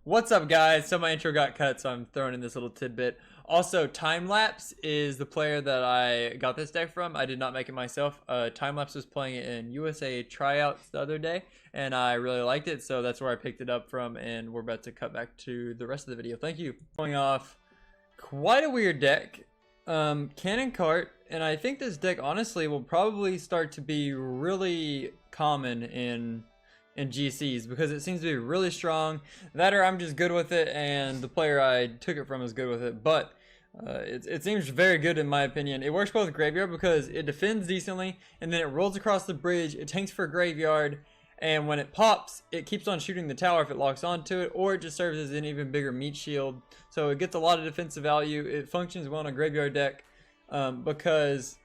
What's up, guys? So my intro got cut, so I'm throwing in this little tidbit. Also, Timelapze is the player that I got this deck from. I did not make it myself. Timelapze was playing it in USA tryouts the other day, and I really liked it, so that's where I picked it up from, and we're about to cut back to the rest of the video. Thank you. Going off, quite a weird deck. Cannon Cart, and I think this deck, honestly, will probably start to be really common in GCs because it seems to be really strong. That or I'm just good with it, and the player I took it from is good with it. But it seems very good in my opinion. It works well with Graveyard because it defends decently, and then it rolls across the bridge. It tanks for Graveyard, and when it pops, it keeps on shooting the tower if it locks onto it, or it just serves as an even bigger meat shield. So it gets a lot of defensive value. It functions well in a Graveyard deck because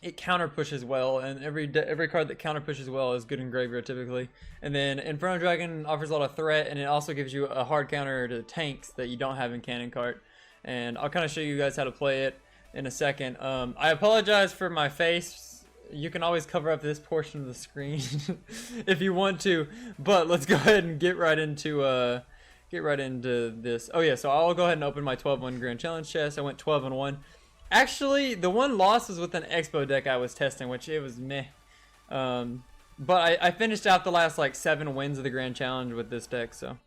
it counter pushes well, and every card that counter pushes well is good in Graveyard typically. And then Inferno Dragon offers a lot of threat, and it also gives you a hard counter to tanks that you don't have in Cannon Cart. And I'll kind of show you guys how to play it in a second. I apologize for my face. You can always cover up this portion of the screen if you want to, but let's go ahead and get right into this. Oh yeah, so I'll go ahead and open my 12-1 Grand Challenge chest. I went 12-1. Actually, the one loss was with an Expo deck I was testing, which it was meh. But I finished out the last like 7 wins of the Grand Challenge with this deck, so.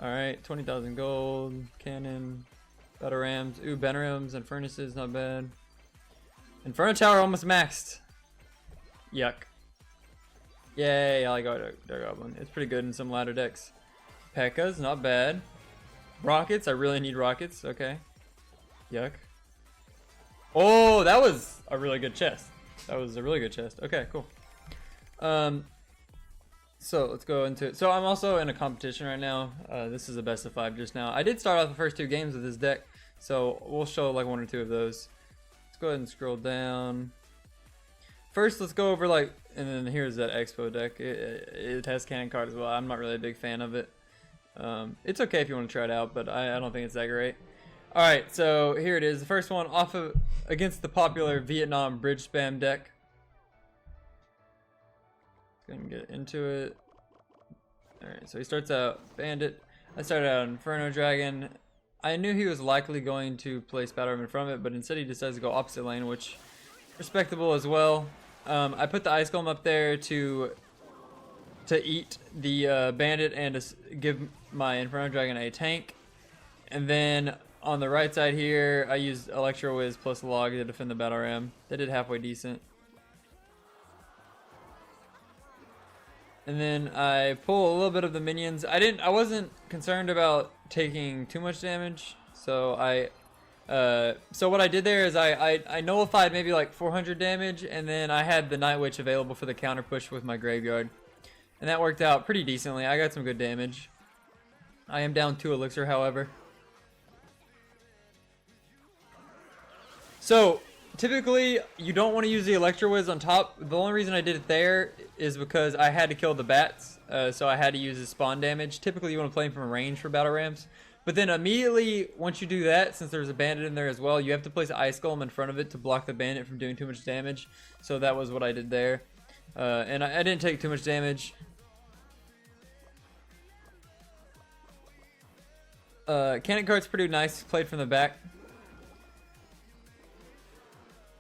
Alright, 20,000 gold, cannon, battle rams. Ooh, Benrams and furnaces, not bad. Inferno Tower almost maxed. Yuck. Yay, I like our Goblin. It's pretty good in some ladder decks. P.E.K.K.A.'s not bad. Rockets, I really need rockets, okay. Yuck. Oh, that was a really good chest. That was a really good chest. Okay, cool. So let's go into it. So I'm also in a competition right now. This is a best of 5 just now. I did start off the first 2 games with this deck, so we'll show like 1 or 2 of those. Let's go ahead and scroll down. First, let's go over like, and then here's that Expo deck. It has Cannon Cart as well. I'm not really a big fan of it. It's okay if you want to try it out, but I don't think it's that great. Alright, so here it is. The first one off of against the popular Vietnam bridge spam deck. Let's go and get into it. Alright, so he starts out Bandit. I started out Inferno Dragon. I knew he was likely going to place Battle Ram in front of it, but instead he decides to go opposite lane, which respectable as well. I put the Ice Golem up there to eat the Bandit and to give my Inferno Dragon a tank. And then on the right side here, I used Electro Wiz plus Log to defend the Battle Ram. They did halfway decent. And then I pull a little bit of the minions. I wasn't concerned about taking too much damage, so so what I did there is I nullified maybe like 400 damage, and then I had the Night Witch available for the counter push with my Graveyard, and that worked out pretty decently. I got some good damage. I am down 2 elixir, however. So typically you don't want to use the Electro Wiz on top. The only reason I did it there is because I had to kill the bats, so I had to use the spawn damage. Typically you want to play him from range for battle rams, but then immediately once you do that, since there's a bandit in there as well, you have to place an Ice Golem in front of it to block the bandit from doing too much damage. So that was what I did there, and I didn't take too much damage. Cannon Cart's pretty nice, played from the back.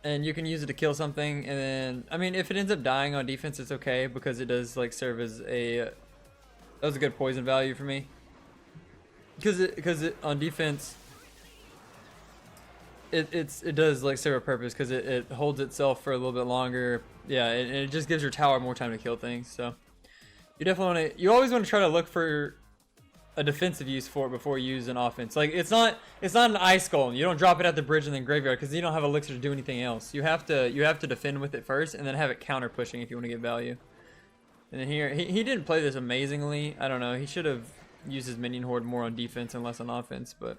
And you can use it to kill something, and then, I mean, if it ends up dying on defense, it's okay, because it does, like, serve as a, that was a good poison value for me. Because it on defense, it does, like, serve a purpose, because it holds itself for a little bit longer. Yeah, and it just gives your tower more time to kill things, so. You definitely want to, you always want to try to look for a defensive use for it before you use an offense. Like it's not an Ice Golem. You don't drop it at the bridge and then Graveyard because you don't have elixir to do anything else. You have to defend with it first and then have it counter pushing if you want to get value. And then here he didn't play this amazingly. I don't know. He should have used his minion horde more on defense and less on offense. But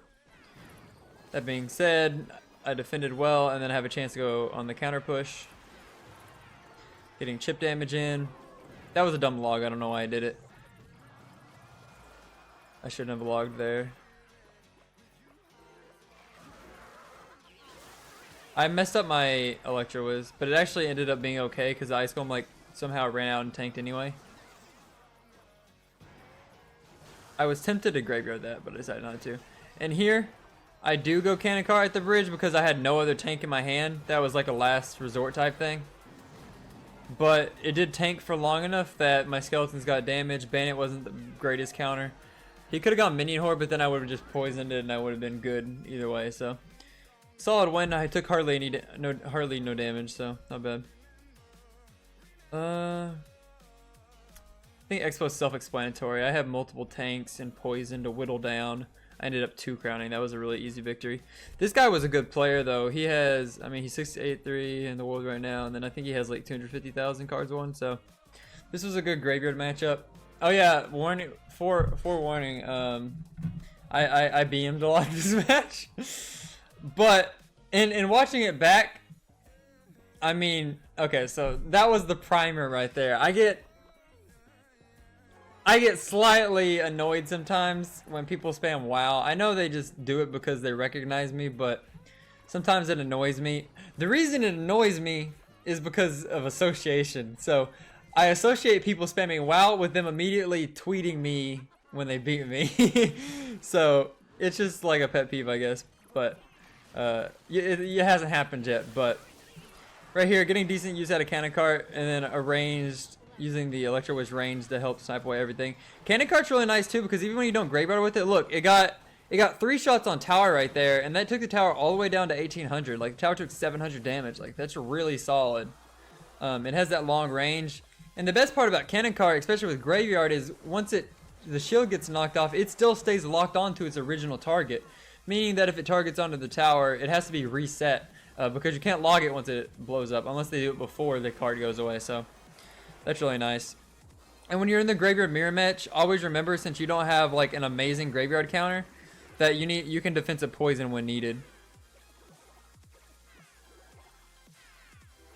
that being said, I defended well and then have a chance to go on the counter push, getting chip damage in. That was a dumb log. I don't know why I did it. I shouldn't have logged there. I messed up my Electro Whiz, but it actually ended up being okay because the Ice Golem like somehow ran out and tanked anyway. I was tempted to graveyard that, but I decided not to. And here, I do go Cannon Car at the bridge because I had no other tank in my hand. That was like a last resort type thing. But it did tank for long enough that my skeletons got damaged. Bandit wasn't the greatest counter. He could have gone Minion Horde, but then I would have just poisoned it and I would have been good either way. So solid win. I took hardly no damage, so not bad. I think Expo's self-explanatory. I have multiple tanks and poison to whittle down. I ended up 2 crowning. That was a really easy victory. This guy was a good player though. He has, I mean, he's 683 in the world right now, and then I think he has like 250,000 cards won. So this was a good graveyard matchup. Oh yeah, warning, forewarning. I BM'd a lot this match, but in watching it back, I mean, okay, so that was the primer right there. I get slightly annoyed sometimes when people spam WoW. I know they just do it because they recognize me, but sometimes it annoys me. The reason it annoys me is because of association. So I associate people spamming WoW with them immediately tweeting me when they beat me. So it's just like a pet peeve, I guess. But it hasn't happened yet. But right here, getting decent use out of Cannon Cart and then arranged using the Electro Witch range to help snipe away everything. Cannon Cart's really nice too because even when you don't graveyard with it, look, it got 3 shots on tower right there, and that took the tower all the way down to 1800. Like the tower took 700 damage. Like that's really solid. It has that long range, and the best part about Cannon Cart, especially with graveyard, is once the shield gets knocked off, it still stays locked onto its original target, meaning that if it targets onto the tower, it has to be reset because you can't log it once it blows up unless they do it before the card goes away. So that's really nice. And when you're in the graveyard mirror match, always remember, since you don't have like an amazing graveyard counter, that you can defensive poison when needed.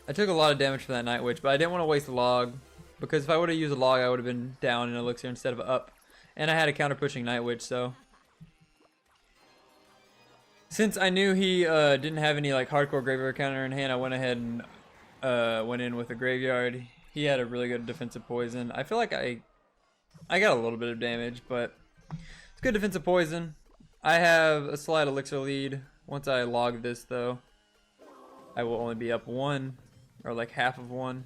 I took a lot of damage from that Night Witch, but I didn't want to waste a log because if I would have used a log, I would have been down in elixir instead of up. And I had a counter pushing Night Witch, so since I knew he didn't have any like hardcore graveyard counter in hand, I went ahead and went in with a graveyard. He had a really good defensive poison. I feel like I got a little bit of damage, but it's good defensive poison. I have a slight elixir lead. Once I log this though, I will only be up 1 or like half of 1.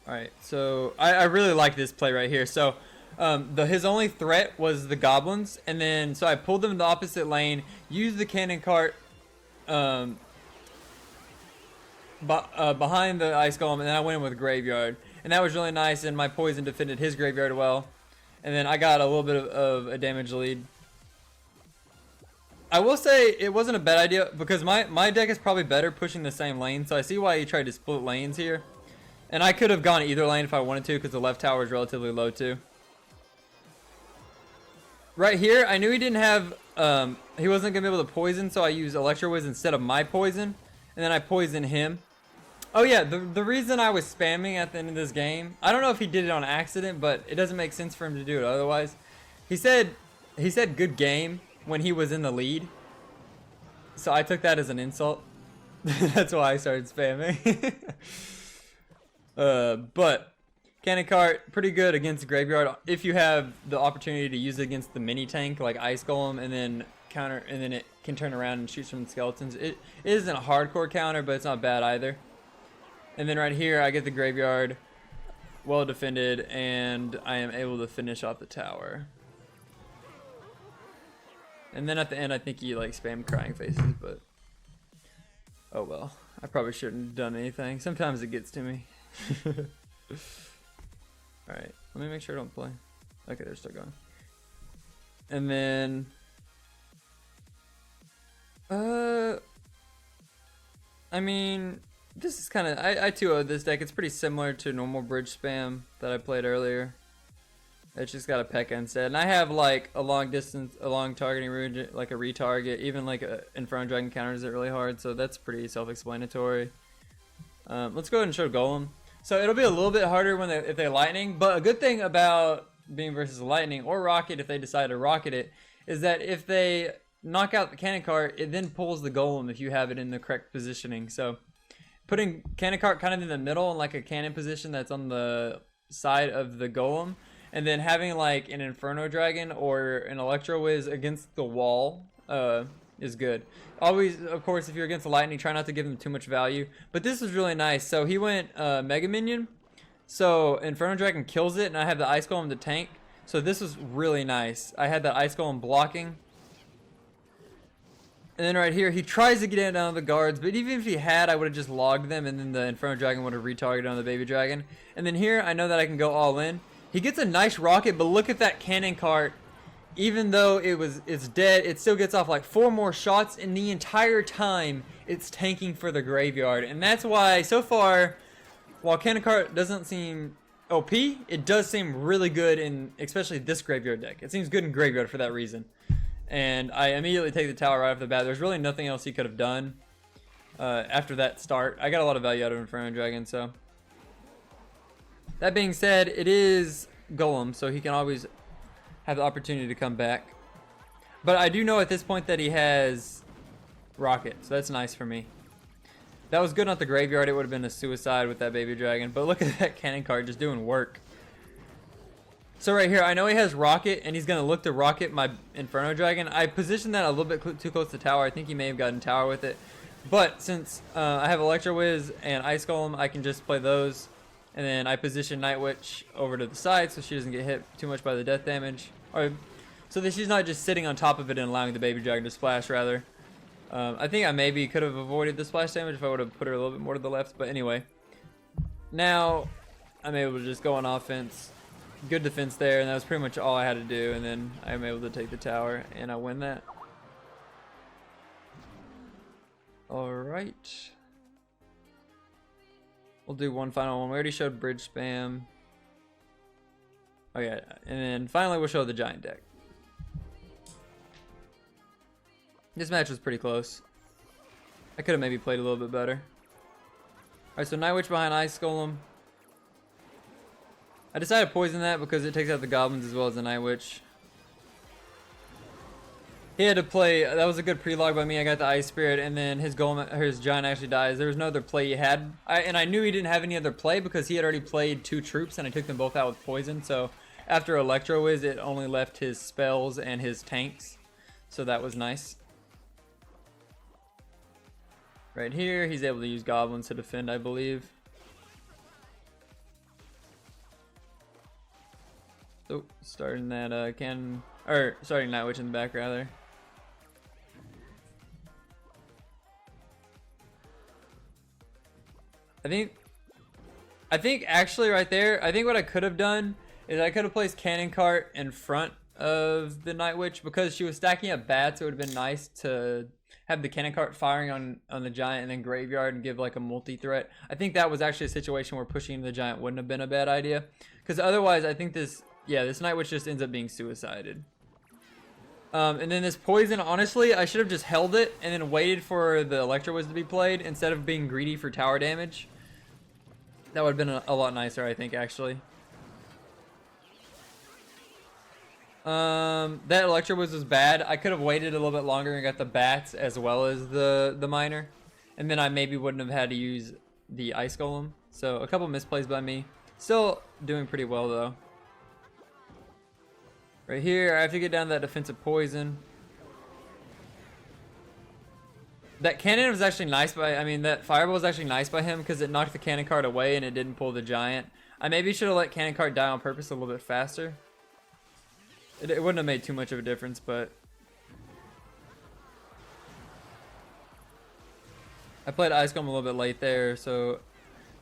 Alright, so I really like this play right here. So his only threat was the goblins, and then so I pulled them in the opposite lane, used the cannon cart behind the ice golem, and then I went in with graveyard, and that was really nice. And my poison defended his graveyard well, and then I got a little bit of a damage lead. I will say it wasn't a bad idea because my deck is probably better pushing the same lane, so I see why he tried to split lanes here. And I could have gone either lane if I wanted to because the left tower is relatively low too. Right here, I knew he didn't have, he wasn't going to be able to poison, so I used Electro Wiz instead of my poison. And then I poisoned him. Oh yeah, the reason I was spamming at the end of this game, I don't know if he did it on accident, but it doesn't make sense for him to do it otherwise. He said good game when he was in the lead. So I took that as an insult. That's why I started spamming. But Cannon Cart, pretty good against Graveyard if you have the opportunity to use it against the mini tank like Ice Golem, and then counter, and then it can turn around and shoot some skeletons. It isn't a hardcore counter, but it's not bad either. And then right here, I get the Graveyard, well defended, and I am able to finish off the tower. And then at the end, I think he like spammed crying faces, but oh well. I probably shouldn't have done anything. Sometimes it gets to me. Alright, let me make sure I don't play. Okay, they're still going. And then I mean, this is kind of, I 2-0'd this deck. It's pretty similar to normal bridge spam that I played earlier. It's just got a P.E.K.K.A instead. And I have like a long distance, a long targeting rune, like a retarget. Even like a Inferno Dragon counters it really hard, so that's pretty self-explanatory. Let's go ahead and show Golem. So it'll be a little bit harder when if they lightning, but a good thing about being versus lightning or rocket if they decide to rocket it, is that if they knock out the cannon cart, it then pulls the golem if you have it in the correct positioning. So putting cannon cart kind of in the middle in like a cannon position that's on the side of the golem, and then having like an Inferno Dragon or an Electro Wiz against the wall is good. Always, of course, if you're against the lightning, try not to give them too much value. But this was really nice. So he went Mega Minion. So Inferno Dragon kills it, and I have the Ice Golem to tank. So this was really nice. I had that Ice Golem blocking. And then right here, he tries to get down the guards, but even if he had, I would have just logged them, and then the Inferno Dragon would have retargeted on the Baby Dragon. And then here, I know that I can go all in. He gets a nice rocket, but look at that cannon cart. Even though it's dead, it still gets off like 4 more shots, and the entire time, it's tanking for the graveyard. And that's why, so far, while cannon cart doesn't seem OP, it does seem really good in especially this graveyard deck. It seems good in graveyard for that reason. And I immediately take the tower right off the bat. There's really nothing else he could have done after that start. I got a lot of value out of Inferno Dragon, so. That being said, it is Golem, so he can always have the opportunity to come back. But I do know at this point that he has Rocket, so that's nice for me. That was good on the graveyard. It would have been a suicide with that Baby Dragon. But look at that cannon card just doing work. So right here, I know he has Rocket, and he's going to look to rocket my Inferno Dragon. I positioned that a little bit too close to tower. I think he may have gotten tower with it. But since I have Electro Wiz and Ice Golem, I can just play those. And then I position Night Witch over to the side so she doesn't get hit too much by the death damage. Or so that she's not just sitting on top of it and allowing the Baby Dragon to splash, rather. I think I maybe could have avoided the splash damage if I would have put her a little bit more to the left. But anyway. Now, I'm able to just go on offense. Good defense there, and that was pretty much all I had to do. And then I'm able to take the tower, and I win that. Alright. We'll do one final one. We already showed bridge spam. Oh yeah, and then finally we'll show the giant deck. This match was pretty close. I could have maybe played a little bit better. Alright, so Night Witch behind Ice Golem. I decided to poison that because it takes out the Goblins as well as the Night Witch. He had to play, that was a good pre-log by me. I got the Ice Spirit, and then his Golem, his Giant actually dies. There was no other play he had. And I knew he didn't have any other play because he had already played 2 troops, and I took them both out with poison. So after Electro Wiz, it only left his spells and his tanks. So that was nice. Right here, he's able to use Goblins to defend, I believe. So, starting that starting Night Witch in the back, rather. I think actually right there, I think what I could have done is I could have placed Cannon Cart in front of the Night Witch because she was stacking up bats. It would have been nice to have the Cannon Cart firing on the Giant and then Graveyard and give like a multi-threat. I think that was actually a situation where pushing the Giant wouldn't have been a bad idea, because otherwise I think this Night Witch just ends up being suicided. And then this poison, honestly, I should have just held it and then waited for the Electro Wiz to be played instead of being greedy for tower damage. That would have been a lot nicer, I think, actually. That Electro Wiz was bad. I could have waited a little bit longer and got the bats as well as the miner. And then I maybe wouldn't have had to use the Ice Golem. So a couple misplays by me. Still doing pretty well, though. Right here, I have to get down that defensive poison. That cannon was actually nice that fireball was actually nice by him because it knocked the cannon cart away and it didn't pull the Giant. I maybe should have let cannon cart die on purpose a little bit faster. It wouldn't have made too much of a difference, but I played Ice Golem a little bit late there, so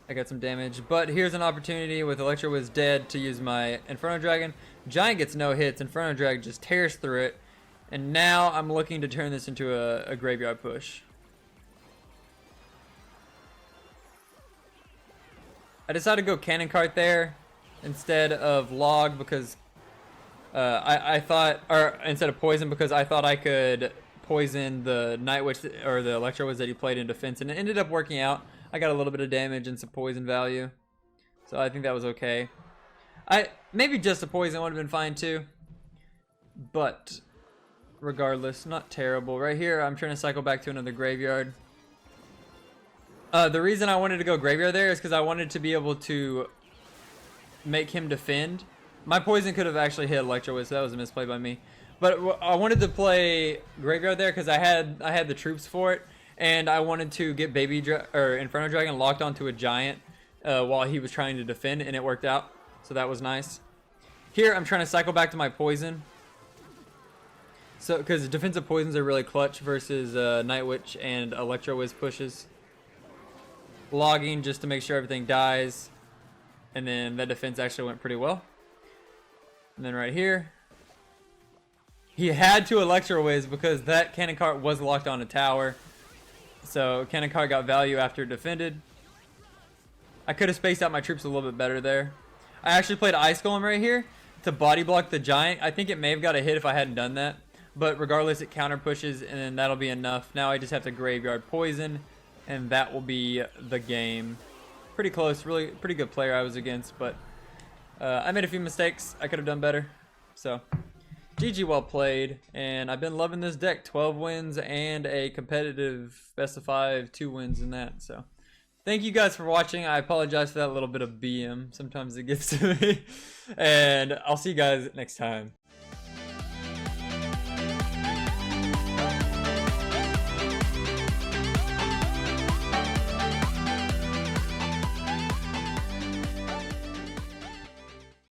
I got some damage. But here's an opportunity with Electro Wiz dead to use my Inferno Dragon. Giant gets no hits. Inferno Dragon just tears through it. And now I'm looking to turn this into a graveyard push. I decided to go Cannon Cart there instead of Log because I thought, or instead of Poison, because I thought I could poison the Night Witch or the Electro Wiz that he played in defense, and it ended up working out. I got a little bit of damage and some poison value, so I think that was okay. Maybe just a poison would have been fine too. But regardless, not terrible. Right here, I'm trying to cycle back to another graveyard. The reason I wanted to go graveyard there is because I wanted to be able to make him defend. My poison could have actually hit Electro Whiz, so that was a misplay by me. But I wanted to play graveyard there because I had the troops for it, and I wanted to get Inferno Dragon locked onto a giant while he was trying to defend, and it worked out. So that was nice. Here, I'm trying to cycle back to my poison. So, because defensive poisons are really clutch versus Night Witch and Electro Whiz pushes. Logging just to make sure everything dies. And then that defense actually went pretty well. And then right here, he had to Electro Whiz because that cannon cart was locked on a tower. So cannon cart got value after it defended. I could have spaced out my troops a little bit better there. I actually played Ice Golem right here to body block the giant. I think it may have got a hit if I hadn't done that. But regardless, it counter pushes, and then that'll be enough. Now I just have to graveyard poison, and that will be the game. Pretty close, really pretty good player I was against, but I made a few mistakes. I could have done better. So, GG, well played, and I've been loving this deck. 12 wins and a competitive best of 5, 2 wins in that. So, thank you guys for watching. I apologize for that little bit of BM. Sometimes it gets to me, and I'll see you guys next time.